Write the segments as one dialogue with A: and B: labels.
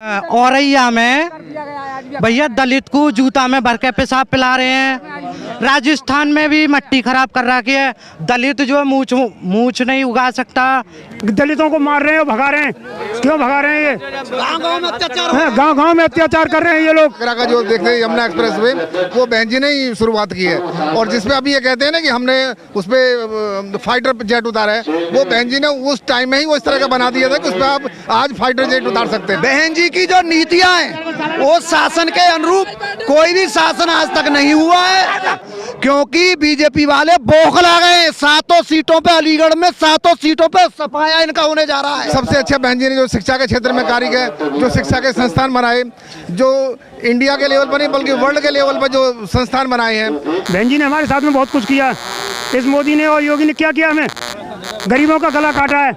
A: औरैया में भैया दलित को जूता में भर के पेशाब पिला रहे हैं। राजस्थान में भी मट्टी खराब कर रखी है। दलित जो मूछ नहीं उगा सकता।
B: दलितों को मार रहे हैं, भगा रहे हैं। क्यों भगा रहे हैं? ये गांव-गांव में अत्याचार, गांव-गांव में अत्याचार कर रहे हैं ये लोग।
C: का जो देखते हैं यमुना एक्सप्रेस वे, वो बहन जी ने ही शुरुआत की है। और जिसपे अभी ये कहते हैं ना कि हमने उसपे फाइटर जेट उतारा है, वो बहन जी ने उस टाइम में ही वो इस तरह का बना दिया था कि उसपे आप आज फाइटर जेट उतार सकते हैं।
D: बहन जी की जो नीतियां हैं वो शासन के अनुरूप कोई भी शासन आज तक नहीं हुआ है, क्योंकि बीजेपी वाले बौखला गए। 7 सीटों पे अलीगढ़ में 7 सीटों पे सफाया इनका होने जा रहा है।
C: सबसे अच्छा बहन जी ने जो शिक्षा के क्षेत्र में कार्य किया, जो शिक्षा के संस्थान बनाए, जो इंडिया के लेवल पर नहीं बल्कि वर्ल्ड के लेवल पर जो संस्थान बनाए हैं।
B: बहन जी ने हमारे साथ में बहुत कुछ किया। इस मोदी ने और योगी ने क्या किया? हमें गरीबों का गला काटा है,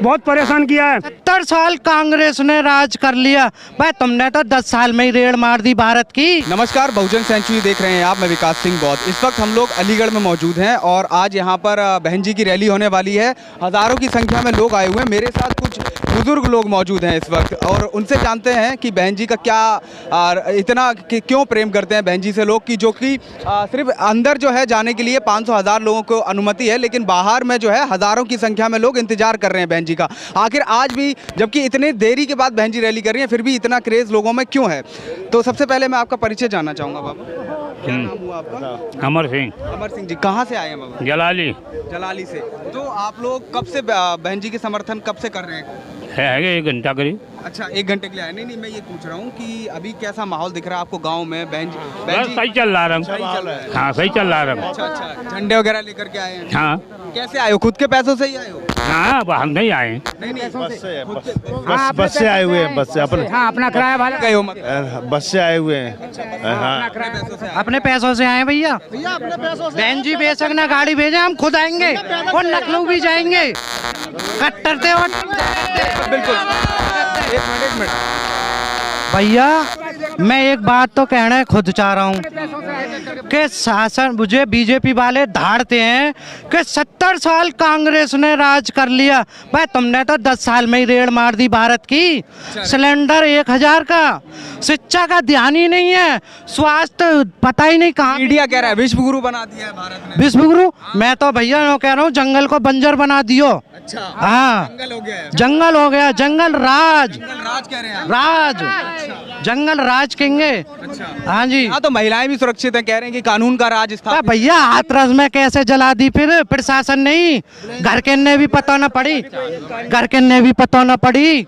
B: बहुत परेशान किया है।
A: 70 साल कांग्रेस ने राज कर लिया, भाई तुमने तो 10 साल में ही रेड़ मार दी भारत की।
E: नमस्कार, बहुजन सेंचुरी देख रहे हैं आप। मैं विकास सिंह बौद्ध। इस वक्त हम लोग अलीगढ़ में मौजूद हैं और आज यहाँ पर बहन जी की रैली होने वाली है। हज़ारों की संख्या में लोग आए हुए हैं। मेरे साथ कुछ बुजुर्ग लोग मौजूद हैं इस वक्त और उनसे जानते हैं कि बहन जी का क्या इतना क्यों प्रेम करते हैं बहन जी से लोग, कि जो कि सिर्फ अंदर जो है जाने के लिए 500,000 लोगों को अनुमति है, लेकिन बाहर में जो है हज़ारों की संख्या में लोग इंतजार कर रहे हैं बहन जी का। आखिर आज भी, जबकि इतने देरी के बाद बहन जी रैली कर रही हैं, फिर भी इतना क्रेज लोगों में क्यों है? तो सबसे पहले मैं आपका परिचय जानना चाहूँगा बाबा। क्या नाम हुआ आपका?
B: अमर सिंह।
E: अमर सिंह जी, कहाँ से आए हैं बाबा?
B: जलाली।
E: जलाली से। तो आप लोग कब से बहन जी के समर्थन कब से कर रहे हैं?
B: है 1 घंटा करीब।
E: अच्छा, 1 घंटे के लिए आए? नहीं, मैं ये पूछ रहा हूँ कि अभी कैसा माहौल दिख रहा है आपको गांव में? बहन जी
B: सही चल रहा है। हाँ, सही चल रहा है।
E: अच्छा, झंडे वगैरह लेकर के आए हैं?
B: हाँ।
E: कैसे आए हो? खुद के पैसों से ही आए हो?
B: हाँ, हम नहीं आए।
E: नहीं,
F: बस से आए हुए हैं। बस से
B: अपना किराया भाड़ा
E: गए हो? मतलब
F: बस से आए हुए हैं। हाँ,
A: अपने पैसों से आए भैया। बहन जी बेशक ना गाड़ी भेजे, हम खुद आएंगे और लखनऊ भी जाएंगे। कट्टर थे और
E: बिल्कुल। एक मिनट
A: भैया, मैं एक बात तो कहना खुद चाह रहा हूँ कि शासन मुझे बीजेपी वाले धाड़ते हैं कि 70 साल कांग्रेस ने राज कर लिया, भाई तुमने तो 10 साल में ही रेड़ मार दी भारत की। सिलेंडर 1000 का, शिक्षा का ध्यान ही नहीं है, स्वास्थ्य पता ही नहीं कहाँ।
E: मीडिया कह रहा है विश्व गुरु बना दिया है भारत ने।
A: विश्व गुरु? मैं तो भैया यूँ कह रहा हूँ, जंगल को बंजर बना दियो।
E: अच्छा,
A: हाँ,
E: जंगल हो गया है।
A: जंगल हो गया, जंगल राज।
E: राज कह रहे हैं?
A: राज, जंगल राज कहेंगे। हाँ जी।
E: हाँ, तो महिलाएं भी सुरक्षित हैं, कह रहे हैं कि कानून का राज स्थापित।
A: भैया हाथरस में कैसे जला दी फिर प्रशासन नहीं? घर के ने भी पता न पड़ी, घर के ने भी पता न पड़ी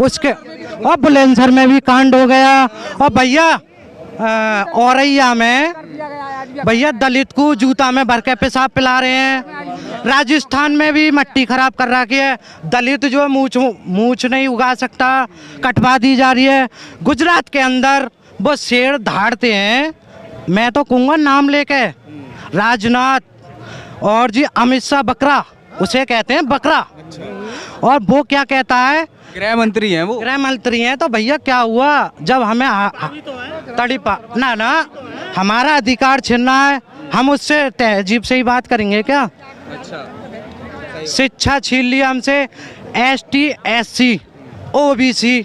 A: उसके। और बुलंदशहर में भी कांड हो गया। और भैया औरैया में भैया दलित को जूता में भर के पेशाब पिला रहे हैं। राजस्थान में भी मट्टी खराब कर रखी है। दलित जो मूछ नहीं उगा सकता, कटवा दी जा रही है। गुजरात के अंदर वो शेर धाड़ते हैं, मैं तो कहूँगा नाम लेके, राजनाथ और जी अमित शाह बकरा, उसे कहते हैं बकरा। और वो क्या कहता है?
E: गृह मंत्री हैं वो।
A: गृह मंत्री हैं। तो भैया क्या हुआ जब हमें तड़ीपा ना हमारा अधिकार छीनना है, हम उससे तहजीब से ही बात करेंगे क्या?
E: अच्छा,
A: शिक्षा छीन लिया हमसे। ST SC OBC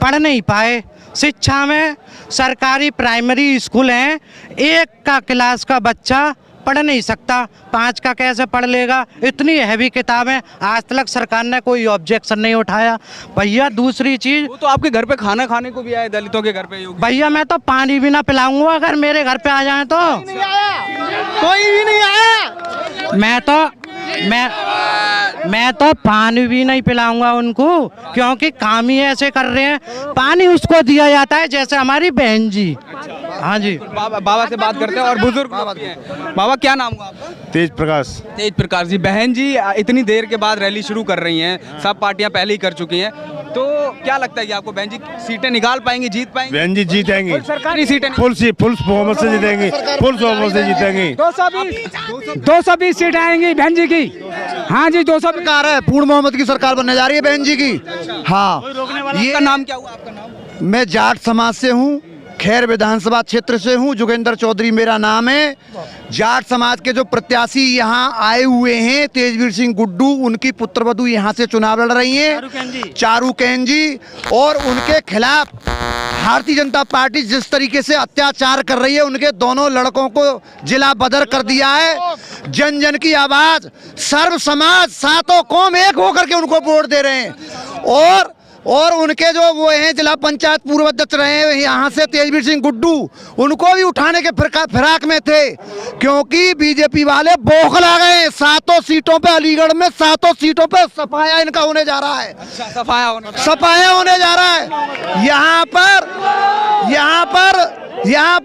A: पढ़ नहीं पाए। शिक्षा में सरकारी प्राइमरी स्कूल हैं, 1 का क्लास का बच्चा पढ़ नहीं सकता, 5 का कैसे पढ़ लेगा? इतनी हैवी किताबें, आज तक सरकार ने कोई ऑब्जेक्शन नहीं उठाया। भैया दूसरी चीज,
E: वो तो आपके घर पे खाना खाने को भी आए, दलितों के घर पे।
A: भैया मैं तो पानी भी ना पिलाऊंगा अगर मेरे घर पे आ जाए तो।
D: कोई भी नहीं आया।
A: मैं तो पानी भी नहीं पिलाऊंगा उनको, क्योंकि काम ही ऐसे कर रहे हैं। पानी उसको दिया जाता है जैसे हमारी बहन जी। हाँ जी।
E: बाबा से बात करते हैं और बुजुर्ग लोग हैं। बाबा, क्या नाम हुआ आपका?
F: तेज प्रकाश।
E: तेज प्रकाश जी। बहन जी इतनी देर के बाद रैली शुरू कर रही हैं, सब पार्टियां पहले ही कर चुकी हैं, तो क्या लगता है कि आपको बहन जी सीटें निकाल पाएंगी, जीत पाएंगी?
F: बहन जी जीतेंगी,
E: सरकारी सीटें
F: फुल बहुमत से जीतेंगी, फुल बहुमत से जीतेंगी।
B: 220 सीट आएंगी बहन जी की। हाँ जी, 200
D: सरकार है, पूर्ण बहुमत की सरकार बनने जा रही है बहन जी की। हाँ,
E: ये नाम क्या हुआ आपका? नाम?
D: मैं जाट समाज से हूँ खैर विधानसभा क्षेत्र से हूं। जोगेंद्र चौधरी मेरा नाम है। जाट समाज के जो प्रत्याशी यहां आए हुए हैं, तेजवीर सिंह गुड्डू, उनकी पुत्रवधू यहां से चुनाव लड़ रही हैं, चारू कैन जी, और उनके खिलाफ भारतीय जनता पार्टी जिस तरीके से अत्याचार कर रही है, उनके दोनों लड़कों को जिला बदर कर दिया है। जन जन की आवाज, सर्व समाज, सातों कौम एक होकर के उनको वोट दे रहे हैं। और उनके जो वो हैं जिला पंचायत पूर्व अध्यक्ष रहे हैं यहाँ से तेजवीर सिंह गुड्डू, उनको भी उठाने के फिराक में थे, क्योंकि बीजेपी वाले बौखला गए हैं। 7 सीटों पे अलीगढ़ में 7 सीटों पे सफाया इनका होने जा रहा है।
E: अच्छा, सफाया
D: होने जा रहा है। यहाँ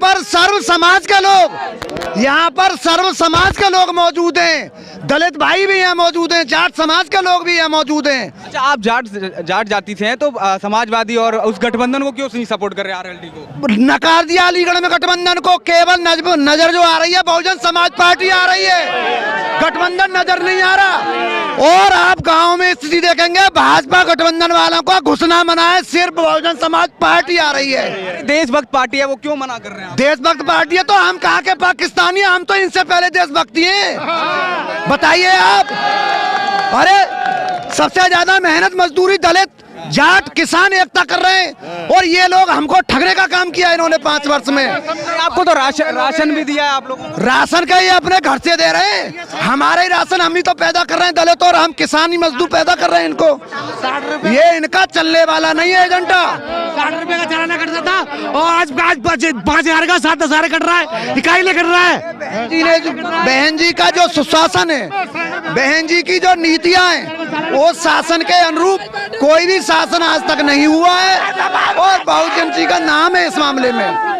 D: पर सर्व समाज के लोग मौजूद हैं, दलित भाई भी यहाँ मौजूद हैं, जाट समाज के लोग भी यहाँ मौजूद हैं।
E: अच्छा, आप जाट जाति से हैं तो समाजवादी और उस गठबंधन को क्यों नहीं सपोर्ट कर रहे आरएलडी को?
D: नकार दिया अलीगढ़ में गठबंधन को। केवल नजर जो आ रही है बहुजन समाज पार्टी आ रही है, गठबंधन नजर नहीं आ रहा। और आप गांव में स्थिति देखेंगे, भाजपा गठबंधन वालों को घुसना मना है, सिर्फ बहुजन समाज पार्टी आ रही है।
E: देशभक्त पार्टी है, वो क्यों मना कर रहे हैं?
D: देशभक्त पार्टी है तो हम कहाँ के पाकिस्तानी, हम तो इनसे पहले देशभक्ति हैं। बताइए आप। अरे सबसे ज्यादा मेहनत मजदूरी दलित, जाट, किसान एकता कर रहे हैं, और ये लोग हमको ठगने का काम किया इन्होंने 5 वर्ष में।
E: आपको तो राशन भी दिया है आप लोगों को?
D: राशन का ये अपने घर से दे रहे हैं, हमारे राशन हम ही तो पैदा कर रहे हैं दलित, और हम किसानी मजदूर पैदा कर रहे हैं इनको। ये इनका चलने वाला नहीं है एजेंडा।
A: 60 रुपए का चलाना करता था और आज 5,000 का 7,000 कट रहा है, इकाई ले कट रहा है।
D: बहन जी का जो सुशासन है, बहन जी की जो नीतियां हैं, वो शासन के अनुरूप कोई भी शासन आज तक नहीं हुआ है, और बहुजन जी का नाम है इस मामले में।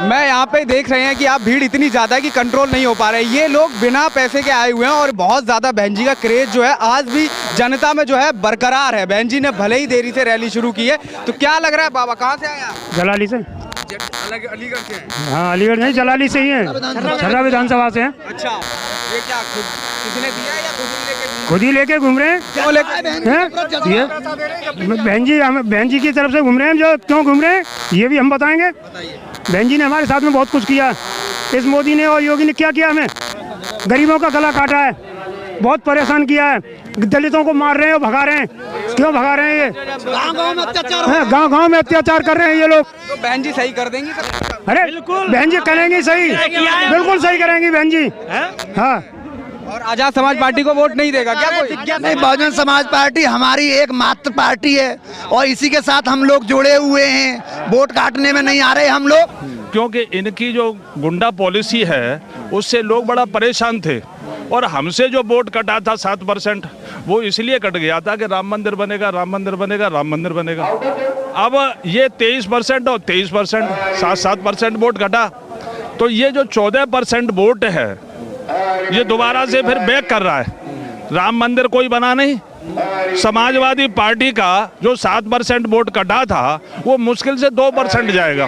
E: मैं यहाँ पे देख रहे हैं कि आप भीड़ इतनी ज्यादा है कि कंट्रोल नहीं हो पा रहे। ये लोग बिना पैसे के आए हुए हैं और बहुत ज्यादा बहन जी का क्रेज जो है आज भी जनता में जो है बरकरार है। बहन जी ने भले ही देरी से रैली शुरू की है, तो क्या लग रहा है बाबा, कहाँ से आए आप?
B: जलाली से।
E: अलीगढ़ से हैं?
B: हाँ, अलीगढ़ नहीं, जलाली से ही है, छर्रा विधानसभा से हैं।
E: अच्छा, ये क्या किसी ने दिया या
B: खुद ही लेके घूम रहे हैं?
E: क्यों लेके?
B: ये बहन जी की तरफ से घूम रहे हैं। जो क्यों घूम रहे हैं ये भी हम बताएंगे। बहन जी ने हमारे साथ में बहुत कुछ किया। इस मोदी ने और योगी ने क्या किया? हमें गरीबों का गला काटा है, बहुत परेशान किया है, दलितों को मार रहे हैं और भगा रहे हैं। क्यों भगा रहे हैं? ये गाँव में अत्याचार कर रहे हैं ये लोग।
E: तो बहन जी सही कर देंगी सर?
B: अरे बहन जी करेंगी सही, बिल्कुल सही करेंगी बहन जी। हाँ,
E: और आजाद समाज पार्टी को वोट नहीं देगा क्या कोई?
D: नहीं, बहुजन समाज पार्टी हमारी एक मात्र पार्टी है, और इसी के साथ हम लोग जुड़े हुए हैं। वोट काटने में नहीं आ रहे हम लोग,
F: क्योंकि इनकी जो गुंडा पॉलिसी है उससे लोग बड़ा परेशान थे, और हमसे जो वोट कटा था 7%, वो इसलिए कट गया था कि राम मंदिर बनेगा, राम मंदिर बनेगा, राम मंदिर बनेगा। अब ये 23% और 23%, 7% वोट कटा, तो ये जो 14% वोट है ये दोबारा से फिर बैक कर रहा है। राम मंदिर कोई बना नहीं। समाजवादी पार्टी का जो 7% वोट कटा था वो मुश्किल से 2% जाएगा,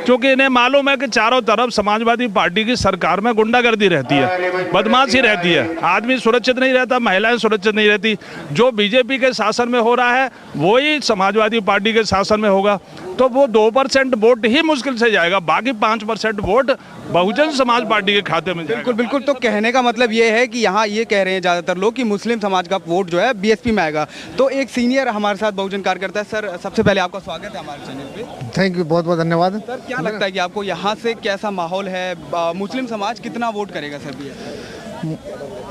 F: क्योंकि इन्हें मालूम है कि चारों तरफ समाजवादी पार्टी की सरकार में गुंडागर्दी रहती है, बदमाशी रहती है, आदमी सुरक्षित नहीं रहता, महिलाएं सुरक्षित नहीं रहती। जो बीजेपी के शासन में हो रहा है वही समाजवादी पार्टी के शासन में होगा, तो वो 2% वोट ही मुश्किल से जाएगा, बाकी 5% वोट बहुजन समाज पार्टी के खाते में जाएगा।
E: बिल्कुल बिल्कुल। तो कहने का मतलब ये है कि यहाँ ये कह रहे हैं ज़्यादातर लोग कि मुस्लिम समाज का वोट जो है बीएसपी में आएगा। तो एक सीनियर हमारे साथ बहुजन कार्यकर्ता है। सर, सबसे पहले आपका स्वागत है हमारे चैनल पे।
C: थैंक यू, बहुत बहुत धन्यवाद।
E: सर, क्या लगता है कि आपको यहाँ से कैसा माहौल है? मुस्लिम समाज कितना वोट करेगा सर बीएसपी?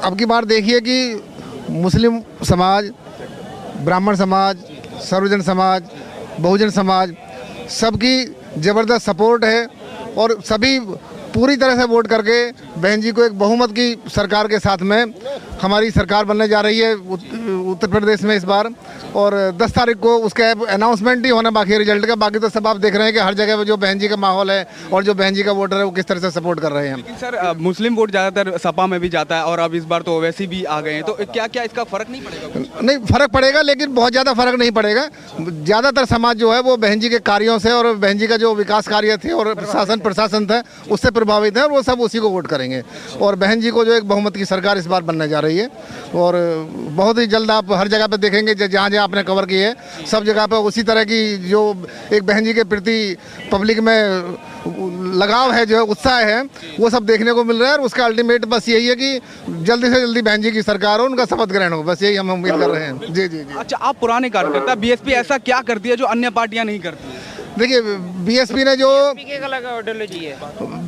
C: अब की बार देखिए कि मुस्लिम समाज, ब्राह्मण समाज, सर्वजन समाज, बहुजन समाज, सबकी ज़बरदस्त सपोर्ट है, और सभी पूरी तरह से वोट करके बहन जी को एक बहुमत की सरकार के साथ में हमारी सरकार बनने जा रही है उत्तर प्रदेश में इस बार। और 10 तारीख को उसका अनाउंसमेंट ही होना बाकी है रिजल्ट का। बाकी तो सब आप देख रहे हैं कि हर जगह पे जो बहन जी का माहौल है और जो बहन जी का वोटर है वो किस तरह से सपोर्ट कर रहे हैं।
E: लेकिन सर, मुस्लिम वोट ज़्यादातर सपा में भी जाता है और अब इस बार तो ओवैसी भी आ गए हैं, तो क्या क्या इसका फ़र्क नहीं पड़ेगा?
C: नहीं, फ़र्क पड़ेगा, लेकिन बहुत ज़्यादा फ़र्क नहीं पड़ेगा। ज़्यादातर समाज जो है वो बहन जी के कार्यों से और बहन जी का जो विकास कार्य थे और प्रशासन था उससे प्रभावित है, और वो सब उसी को वोट करेंगे, और बहन जी को जो एक बहुमत की सरकार इस बार बनने जा रही है। रही है। और बहुत ही जल्द आप हर जगह पे देखेंगे, जहाँ जहाँ आपने कवर की है सब जगह पे उसी तरह की जो एक बहन जी के प्रति पब्लिक में लगाव है, जो उत्साह है, वो सब देखने को मिल रहा है। और उसका अल्टीमेट बस यही है कि जल्दी से जल्दी बहन जी की सरकार हो, उनका शपथ ग्रहण हो, बस यही हम उम्मीद कर रहे हैं। जी जी जी।
E: अच्छा, आप पुराने कार्यकर्ता, बीएसपी ऐसा क्या करती है जो अन्य पार्टियां नहीं करती?
C: देखिए, बीएसपी ने जो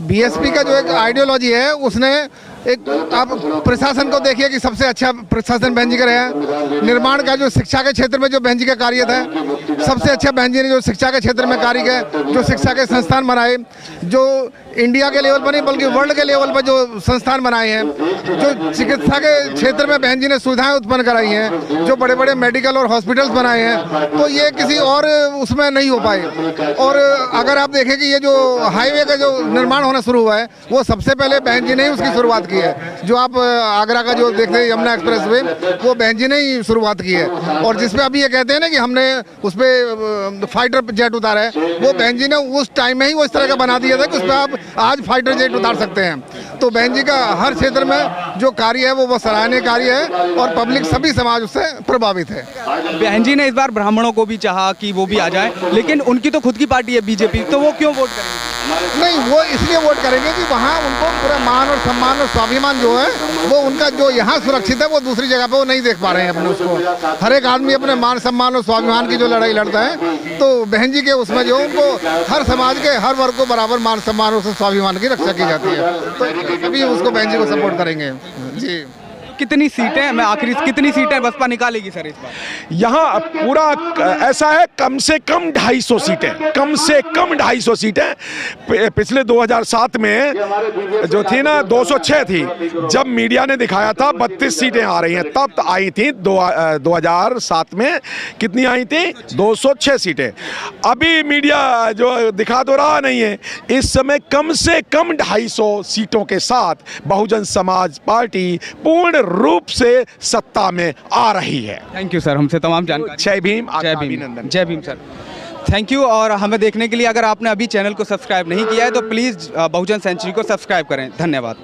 C: बीएसपी का जो एक आइडियोलॉजी है, उसने एक आप प्रशासन को देखिए कि सबसे अच्छा प्रशासन बहन जी का रहा है। निर्माण का जो शिक्षा के क्षेत्र में जो बहन जी का कार्य था, सबसे अच्छा बहन जी ने जो शिक्षा के क्षेत्र में कार्य किया, जो शिक्षा के संस्थान बनाए, जो इंडिया के लेवल पर नहीं बल्कि वर्ल्ड के लेवल पर जो संस्थान बनाए हैं, जो चिकित्सा के क्षेत्र में बहन जी ने सुविधाएं उत्पन्न कराई हैं, जो बड़े बड़े मेडिकल और हॉस्पिटल्स बनाए हैं, तो ये किसी और उसमें नहीं हो पाए। और अगर आप देखें कि ये जो हाईवे का जो निर्माण होना शुरू हुआ है, वो सबसे पहले बहन जी ने ही उसकी शुरुआत की है। जो आप आगरा का जो देखते हैं यमुना एक्सप्रेस वे, वो बहन जी ने ही शुरुआत की है। और जिसपे अभी ये कहते हैं ना कि हमने उस पर फाइटर जेट उतारा है, वो बहन जी ने उस टाइम में ही वो इस तरह का बना दिया था कि उस पर आप आज फाइटर जेट उतार सकते हैं। तो बहन जी का हर क्षेत्र में जो कार्य है वो सराहनीय कार्य है, और पब्लिक सभी समाज उससे प्रभावित है।
E: बहन जी ने इस बार ब्राह्मणों को भी चाहा कि वो भी आ जाए, लेकिन उनकी तो खुद की पार्टी है बीजेपी, तो वो क्यों वोट करेंगे?
C: नहीं, वो इसलिए वोट करेंगे कि वहाँ उनको पूरा मान और सम्मान और स्वाभिमान जो है वो उनका जो यहाँ सुरक्षित है, वो दूसरी जगह पे वो नहीं देख पा रहे हैं अपने उसको। हर एक आदमी अपने मान सम्मान और स्वाभिमान की जो लड़ाई लड़ता है, तो बहन जी के उसमें जो उनको हर समाज के हर वर्ग को बराबर मान सम्मान और स्वाभिमान की रक्षा की जाती है, तो सभी उसको बहन जी को सपोर्ट करेंगे। जी।
E: कितनी सीटें, मैं आखिरी, कितनी सीटें बसपा निकालेगी सर इस बार?
G: यहाँ पूरा ऐसा है, कम से कम 250 सीटें, कम से कम 250 सीटें। पिछले 2007 में जो थी ना 206 थी, जब मीडिया ने दिखाया था 32 सीटें आ रही हैं, तब आई थी 2007 में कितनी आई थी? 206 सीटें। अभी मीडिया जो दिखा तो रहा नहीं है। इस समय कम से कम 250 सीटों के साथ बहुजन समाज पार्टी पूर्ण रूप से सत्ता में आ रही है।
E: थैंक यू सर, हमसे तमाम जानकारी।
G: जय भीम,
E: जय भीम,
G: अभिनंदन।
E: जय भीम सर, थैंक यू। और हमें देखने के लिए अगर आपने अभी चैनल को सब्सक्राइब नहीं किया है तो प्लीज़ बहुजन सेंचुरी को सब्सक्राइब करें। धन्यवाद।